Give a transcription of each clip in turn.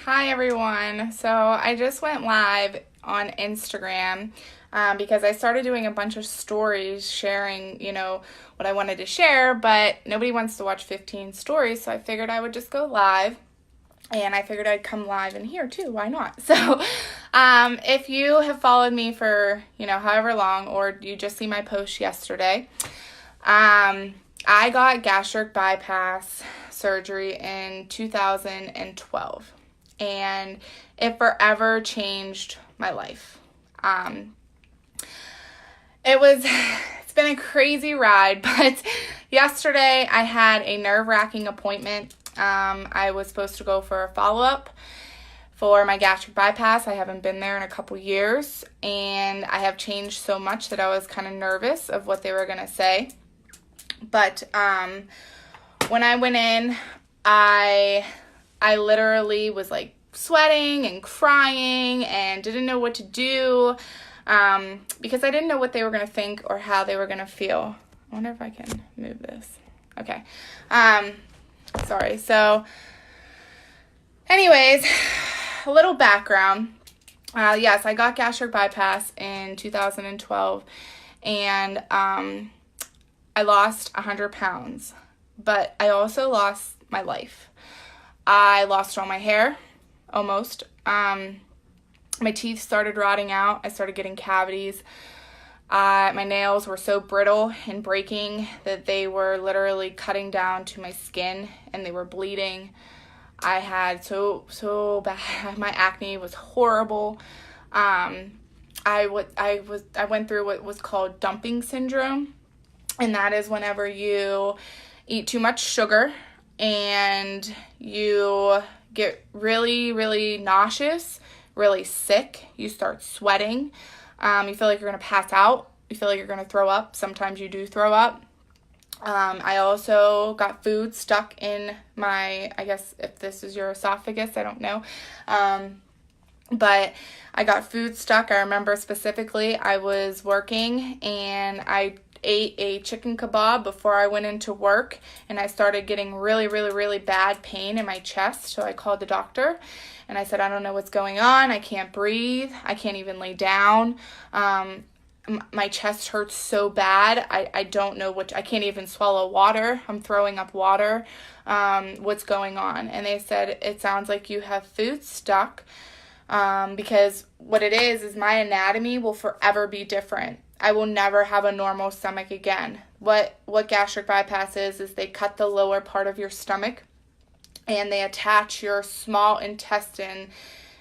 Hi everyone. So I just went live on Instagram because I started doing a bunch of stories sharing, what I wanted to share, but nobody wants to watch 15 stories, so I figured I would just go live. And I figured I'd come live in here too. Why not? So if you have followed me for, however long, or you just see my post yesterday, I got gastric bypass surgery in 2012. And it forever changed my life. It's been a crazy ride, but yesterday I had a nerve-wracking appointment. I was supposed to go for a follow-up for my gastric bypass. I haven't been there in a couple years, and I have changed so much that I was kind of nervous of what they were going to say. But when I went in, I literally was like sweating and crying and didn't know what to do because I didn't know what they were going to think or how they were going to feel. I wonder if I can move this. Okay. Sorry. So anyways, a little background. Yes, I got gastric bypass in 2012 and I lost 100 pounds, but I also lost my life. I lost all my hair, almost. My teeth started rotting out. I started getting cavities. My nails were so brittle and breaking that they were literally cutting down to my skin and they were bleeding. I had so bad. My acne was horrible. I went through what was called dumping syndrome, and that is whenever you eat too much sugar and you get really, really nauseous, really sick. You start sweating. You feel like you're going to pass out. You feel like you're going to throw up. Sometimes you do throw up. I also got food stuck in my, I guess if this is your esophagus, I don't know. But I got food stuck. I remember specifically I was working and I ate a chicken kebab before I went into work, and I started getting really, really, really bad pain in my chest. So I called the doctor and I said, I don't know what's going on. I can't breathe. I can't even lay down. My chest hurts so bad. I don't know I can't even swallow water. I'm throwing up water. What's going on? And they said, it sounds like you have food stuck. Because what it is my anatomy will forever be different. I will never have a normal stomach again. What gastric bypass is they cut the lower part of your stomach and they attach your small intestine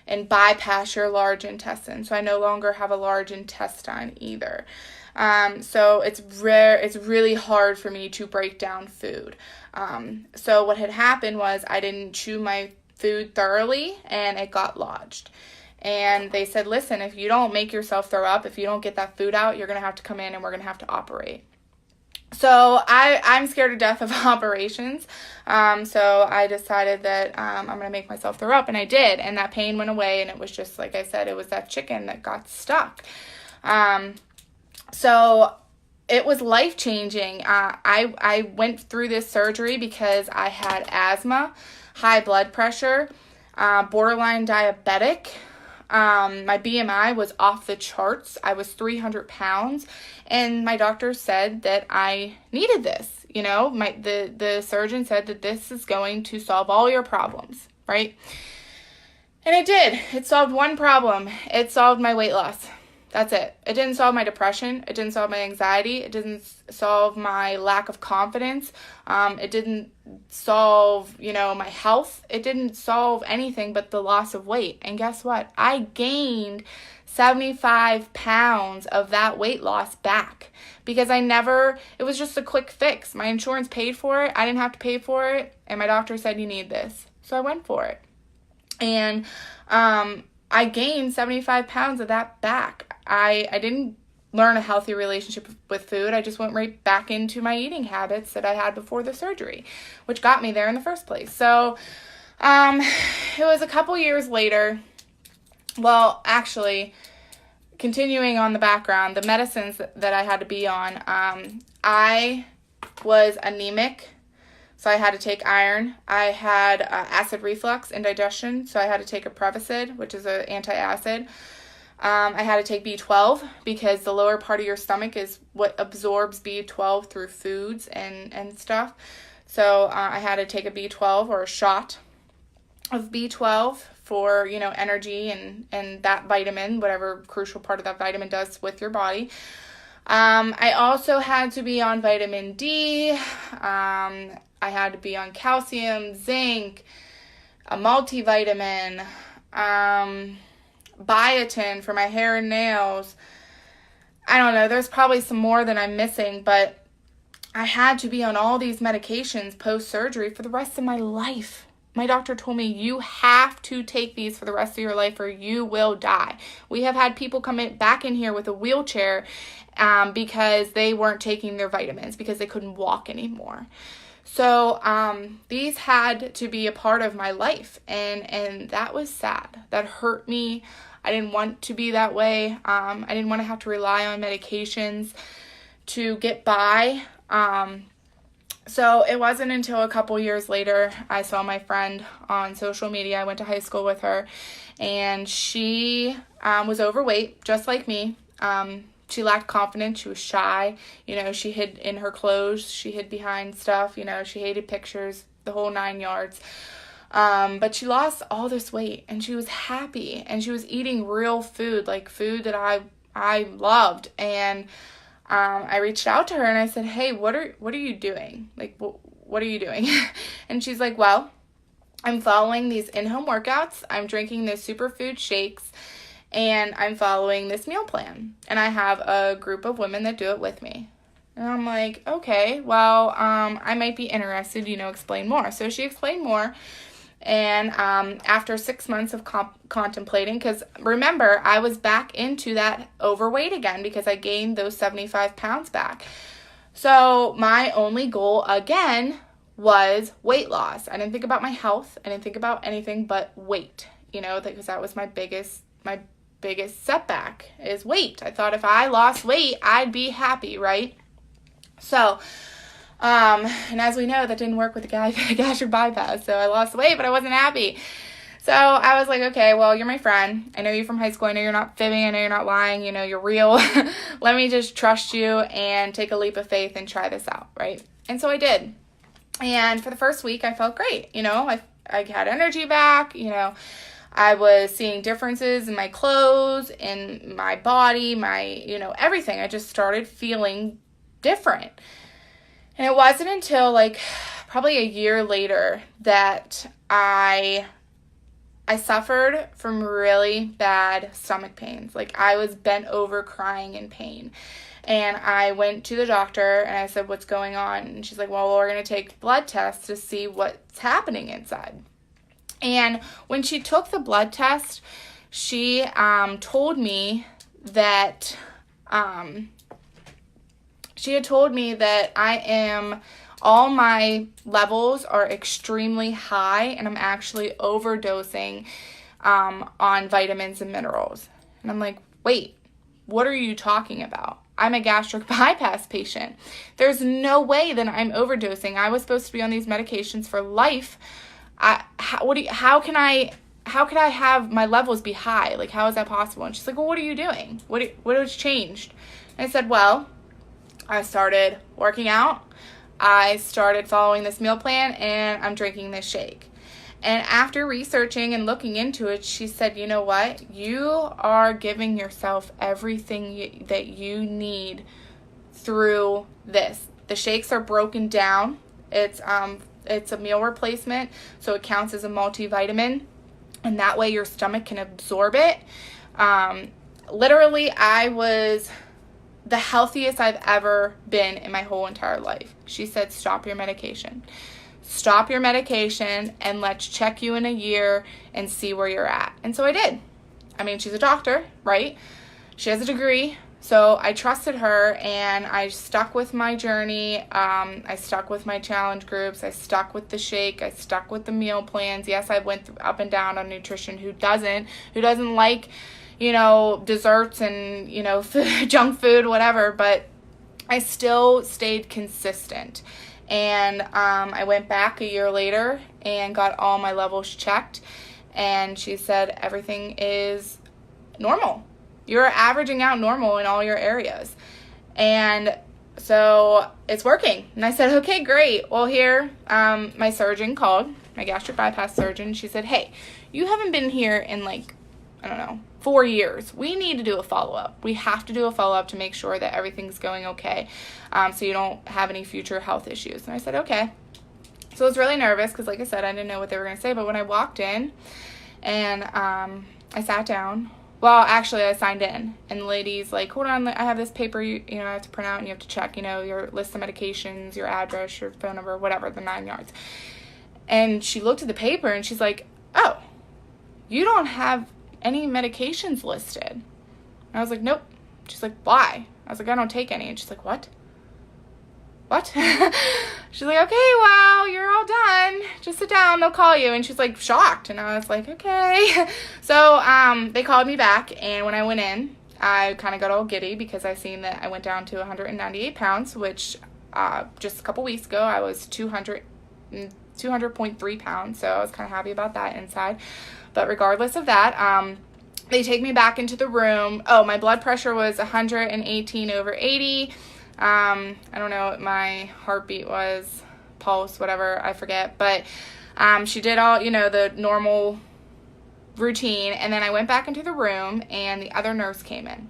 and bypass your large intestine. So I no longer have a large intestine either. So it's really hard for me to break down food. So what had happened was I didn't chew my food thoroughly and it got lodged. And they said, listen, if you don't make yourself throw up, if you don't get that food out, you're going to have to come in and we're going to have to operate. So I'm scared to death of operations. So I decided that I'm going to make myself throw up, and I did. And that pain went away, and it was just, like I said, it was that chicken that got stuck. So it was life-changing. I went through this surgery because I had asthma, high blood pressure, borderline diabetic. My BMI was off the charts. I was 300 pounds, and my doctor said that I needed this. The surgeon said that this is going to solve all your problems, right? And it did. It solved one problem. It solved my weight loss. That's it. It didn't solve my depression. It didn't solve my anxiety. It didn't solve my lack of confidence. It didn't solve, my health. It didn't solve anything but the loss of weight. And guess what? I gained 75 pounds of that weight loss back because it was just a quick fix. My insurance paid for it. I didn't have to pay for it. And my doctor said, you need this. So I went for it. And, I gained 75 pounds of that back. I didn't learn a healthy relationship with food. I just went right back into my eating habits that I had before the surgery, which got me there in the first place. So it was a couple years later. Well, actually, continuing on the background, the medicines that I had to be on, I was anemic. so I had to take iron. I had acid reflux, indigestion, so I had to take a Prevacid, which is an antacid. I had to take B12 because the lower part of your stomach is what absorbs B12 through foods and stuff. So I had to take a B12 or a shot of B12 for, energy and that vitamin, whatever crucial part of that vitamin does with your body. I also had to be on vitamin D. I had to be on calcium, zinc, a multivitamin, biotin for my hair and nails. I don't know. There's probably some more that I'm missing, but I had to be on all these medications post-surgery for the rest of my life. My doctor told me, you have to take these for the rest of your life or you will die. We have had people come back in here with a wheelchair because they weren't taking their vitamins because they couldn't walk anymore. So these had to be a part of my life, and that was sad. That hurt me. I didn't want to be that way. I didn't want to have to rely on medications to get by. So it wasn't until a couple years later I saw my friend on social media. I went to high school with her, and she was overweight, just like me. She lacked confidence. She was shy. She hid in her clothes. She hid behind stuff. She hated pictures, the whole 9 yards. But she lost all this weight, and she was happy, and she was eating real food, like food that I loved. And I reached out to her and I said, hey, what are you doing? Like, what are you doing? And she's like, well, I'm following these in-home workouts. I'm drinking those superfood shakes, and I'm following this meal plan. And I have a group of women that do it with me. And I'm like, okay, well, I might be interested, explain more. So she explained more. And after 6 months of contemplating, because remember, I was back into that overweight again because I gained those 75 pounds back. So my only goal again was weight loss. I didn't think about my health. I didn't think about anything but weight, because that was my biggest setback is weight. I thought if I lost weight, I'd be happy, right? So, and as we know, that didn't work with the gastric bypass. So I lost weight, but I wasn't happy. So I was like, okay, well, you're my friend. I know you from high school. I know you're not fibbing. I know you're not lying. You're real. Let me just trust you and take a leap of faith and try this out, right? And so I did. And for the first week, I felt great. I had energy back. I was seeing differences in my clothes, in my body, my, everything. I just started feeling different. And it wasn't until probably a year later that I suffered from really bad stomach pains. I was bent over crying in pain. And I went to the doctor and I said, what's going on? And she's like, well, we're going to take blood tests to see what's happening inside. And when she took the blood test, she told me that all my levels are extremely high, and I'm actually overdosing on vitamins and minerals. And I'm like, wait, what are you talking about? I'm a gastric bypass patient. There's no way that I'm overdosing. I was supposed to be on these medications for life. How can I have my levels be high? How is that possible? And she's like, well, what are you doing? What has changed? And I said, well, I started working out. I started following this meal plan, and I'm drinking this shake. And after researching and looking into it, she said, you know what? You are giving yourself everything that you need through this. The shakes are broken down. It's a meal replacement, so it counts as a multivitamin, and that way your stomach can absorb it. Literally, I was the healthiest I've ever been in my whole entire life. She said, stop your medication. Stop your medication, and let's check you in a year and see where you're at. And so I did. She's a doctor, right? She has a degree. So I trusted her, and I stuck with my journey. I stuck with my challenge groups. I stuck with the shake. I stuck with the meal plans. Yes, I went up and down on nutrition. Who doesn't like, desserts and, junk food, whatever. But I still stayed consistent. And I went back a year later and got all my levels checked, and she said everything is normal. You're averaging out normal in all your areas. And so it's working. And I said, okay, great. Well, here, my surgeon called, my gastric bypass surgeon. She said, hey, you haven't been here in 4 years. We need to do a follow-up. We have to do a follow-up to make sure that everything's going okay, so you don't have any future health issues. And I said, okay. So I was really nervous because, like I said, I didn't know what they were going to say. But when I walked in and I sat down, well, actually, I signed in. And the lady's like, hold on, I have this paper you I have to print out, and you have to check, your list of medications, your address, your phone number, whatever, the 9 yards. And she looked at the paper, and she's like, oh, you don't have any medications listed. And I was like, nope. She's like, why? I was like, I don't take any. And she's like, what? She's like, okay, well, you're all done. Just sit down. They'll call you. And she's like shocked. And I was like, okay. So they called me back. And when I went in, I kind of got all giddy because I seen that I went down to 198 pounds, which just a couple weeks ago, I was 200.3 pounds. So I was kind of happy about that inside. But regardless of that, they take me back into the room. Oh, my blood pressure was 118/80. I don't know what my heartbeat was, pulse, whatever, I forget. But she did all, the normal routine. And then I went back into the room, and the other nurse came in.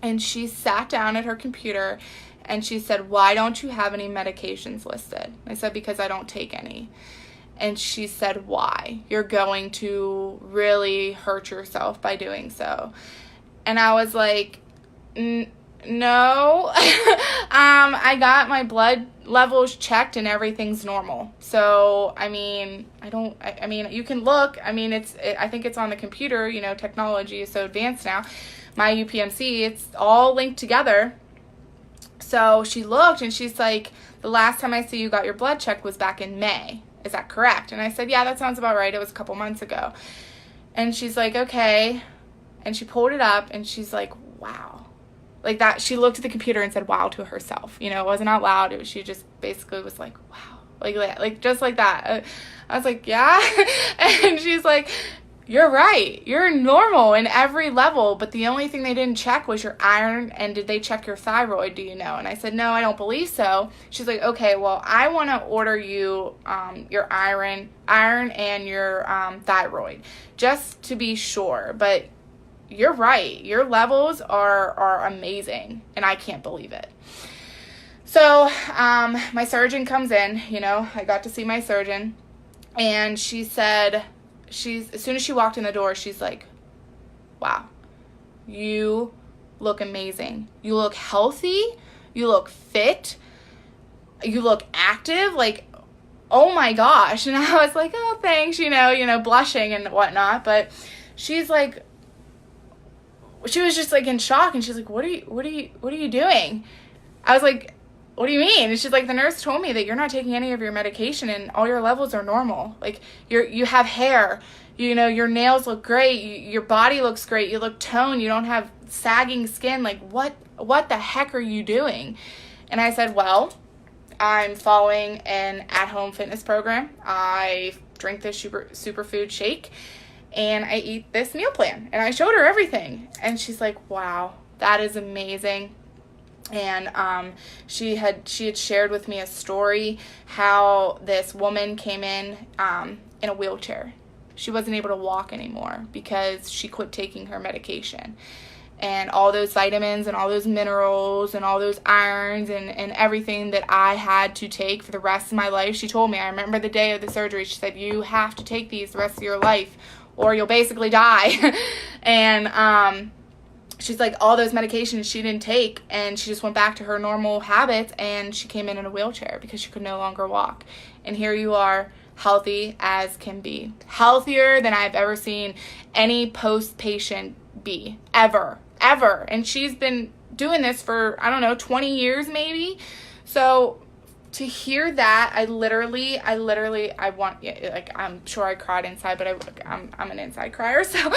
And she sat down at her computer, and she said, why don't you have any medications listed? I said, because I don't take any. And she said, why? You're going to really hurt yourself by doing so. And I was like, no. I got my blood levels checked and everything's normal. So, I mean, you can look. I mean, I think it's on the computer, technology is so advanced now. My UPMC, it's all linked together. So she looked and she's like, the last time I see you got your blood checked was back in May. Is that correct? And I said, yeah, that sounds about right. It was a couple months ago. And she's like, okay. And she pulled it up and she's like, wow. Like that. She looked at the computer and said, wow, to herself. It wasn't out loud. She just basically was like, wow. Like just like that. I was like, yeah. And she's like, you're right. You're normal in every level, but the only thing they didn't check was your iron, and did they check your thyroid, do you know? And I said, no, I don't believe so. She's like, okay, well, I want to order you your iron and your thyroid, just to be sure. But you're right. Your levels are amazing, and I can't believe it. So my surgeon comes in, I got to see my surgeon, and she said, as soon as she walked in the door, she's like, wow, you look amazing. You look healthy. You look fit. You look active. Like, oh my gosh. And I was like, oh, thanks, blushing and whatnot. But she's like, she was just like in shock. And she's like, what are you doing? I was like, what do you mean? And she's like, the nurse told me that you're not taking any of your medication and all your levels are normal. Like, you have hair, your nails look great, your body looks great, you look toned, you don't have sagging skin. Like, what the heck are you doing? And I said, well, I'm following an at-home fitness program. I drink this superfood shake, and I eat this meal plan. And I showed her everything. And she's like, wow, that is amazing. And she had shared with me a story how this woman came in a wheelchair. She wasn't able to walk anymore because she quit taking her medication. And all those vitamins and all those minerals and all those irons and everything that I had to take for the rest of my life. She told me, I remember the day of the surgery, she said, you have to take these the rest of your life or you'll basically die. And she's like, all those medications she didn't take, and she just went back to her normal habits, and she came in a wheelchair because she could no longer walk. And here you are, healthy as can be. Healthier than I've ever seen any post-patient be, ever. And she's been doing this for, 20 years maybe. So to hear that, I I'm sure I cried inside, but I'm an inside crier. So,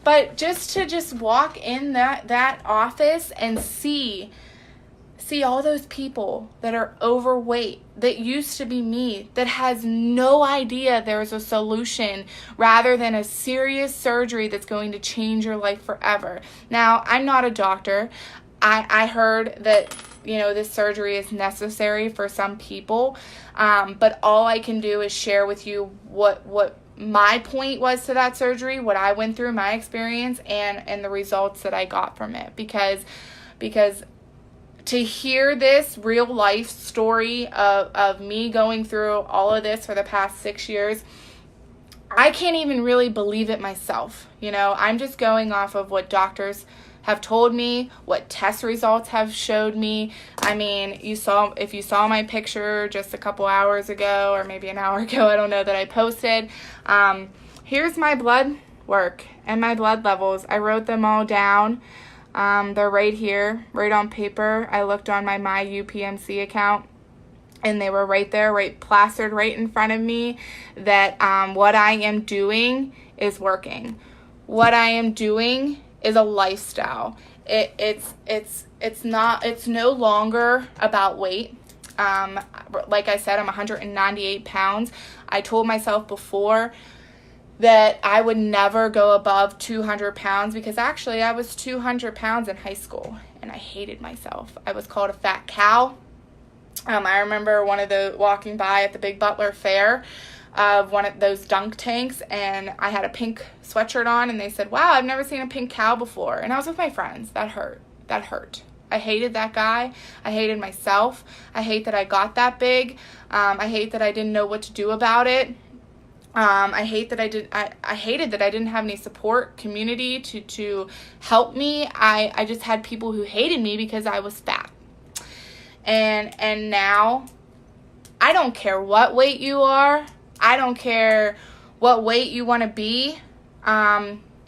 but just to walk in that office and see see all those people that are overweight, that used to be me, that has no idea there's a solution rather than a serious surgery that's going to change your life forever. Now, I'm not a doctor. I heard that, this surgery is necessary for some people, but all I can do is share with you what my point was to that surgery, what I went through, my experience, and the results that I got from it. Because to hear this real life story of me going through all of this for the past 6 years, I can't even really believe it myself. I'm just going off of what doctors have told me, what test results have showed me. I mean, if you saw my picture just a couple hours ago, or maybe an hour ago, I don't know, that I posted, here's my blood work and my blood levels. I wrote them all down. They're right here, right on paper. I looked on my UPMC account, and they were right there, right plastered right in front of me, that what I am doing is working. What I am doing is a lifestyle. It's no longer about weight. Like I said, I'm 198 pounds. I told myself before that I would never go above 200 pounds, because actually I was 200 pounds in high school and I hated myself. I was called a fat cow. I remember walking by at the Big Butler Fair of one of those dunk tanks, and I had a pink sweatshirt on, and they said, "Wow, I've never seen a pink cow before." And I was with my friends. That hurt. I hated that guy. I hated myself. I hate that I got that big. I hate that I didn't know what to do about it. I hated that I didn't have any support community to help me. I just had people who hated me because I was fat. And now, I don't care what weight you are. I don't care what weight you want to be.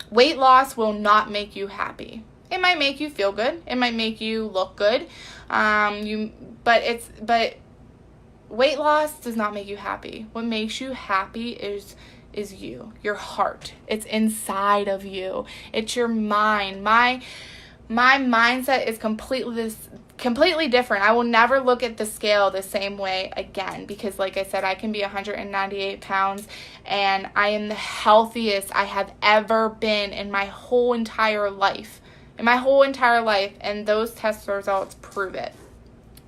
Weight loss will not make you happy. It might make you feel good. It might make you look good. But weight loss does not make you happy. What makes you happy is you, your heart. It's inside of you. It's your mind. My mindset is completely different. I will never look at the scale the same way again, because like I said, I can be 198 pounds and I am the healthiest I have ever been in my whole entire life. And those test results prove it.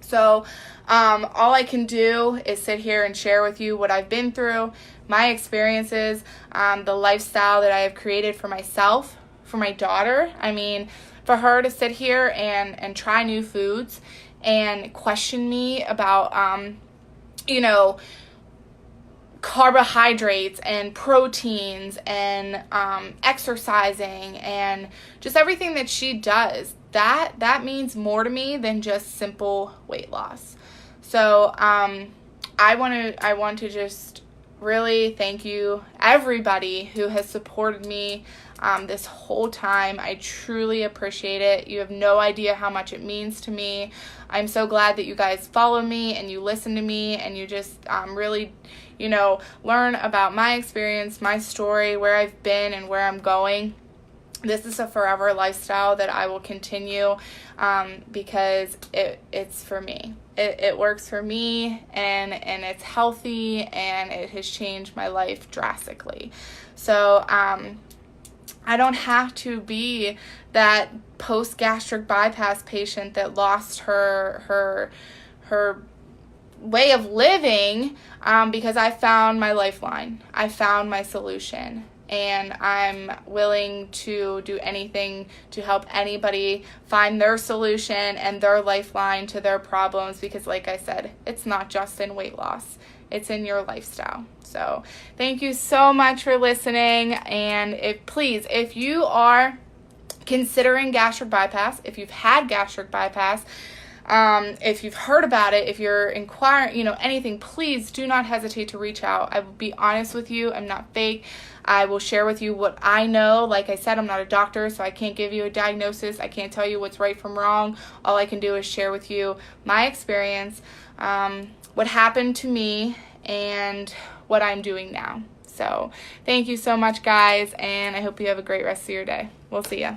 So all I can do is sit here and share with you what I've been through, my experiences, the lifestyle that I have created for myself, for my daughter. I mean, for her to sit here and try new foods and question me about, carbohydrates and proteins and exercising and just everything that she does, that means more to me than just simple weight loss. So I want to just really thank you, everybody who has supported me this whole time. I truly appreciate it. You have no idea how much it means to me. I'm so glad that you guys follow me and you listen to me and you just really, learn about my experience, my story, where I've been and where I'm going. This is a forever lifestyle that I will continue because it's for me. It works for me, and it's healthy, and it has changed my life drastically. So I don't have to be that post-gastric bypass patient that lost her way of living because I found my lifeline. I found my solution. And I'm willing to do anything to help anybody find their solution and their lifeline to their problems, because like I said, it's not just in weight loss. It's in your lifestyle. So thank you so much for listening. And if you are considering gastric bypass, if you've had gastric bypass, if you've heard about it, if you're inquiring, anything, please do not hesitate to reach out. I will be honest with you. I'm not fake. I will share with you what I know. Like I said, I'm not a doctor, so I can't give you a diagnosis. I can't tell you what's right from wrong. All I can do is share with you my experience, what happened to me, and what I'm doing now. So thank you so much, guys, and I hope you have a great rest of your day. We'll see ya.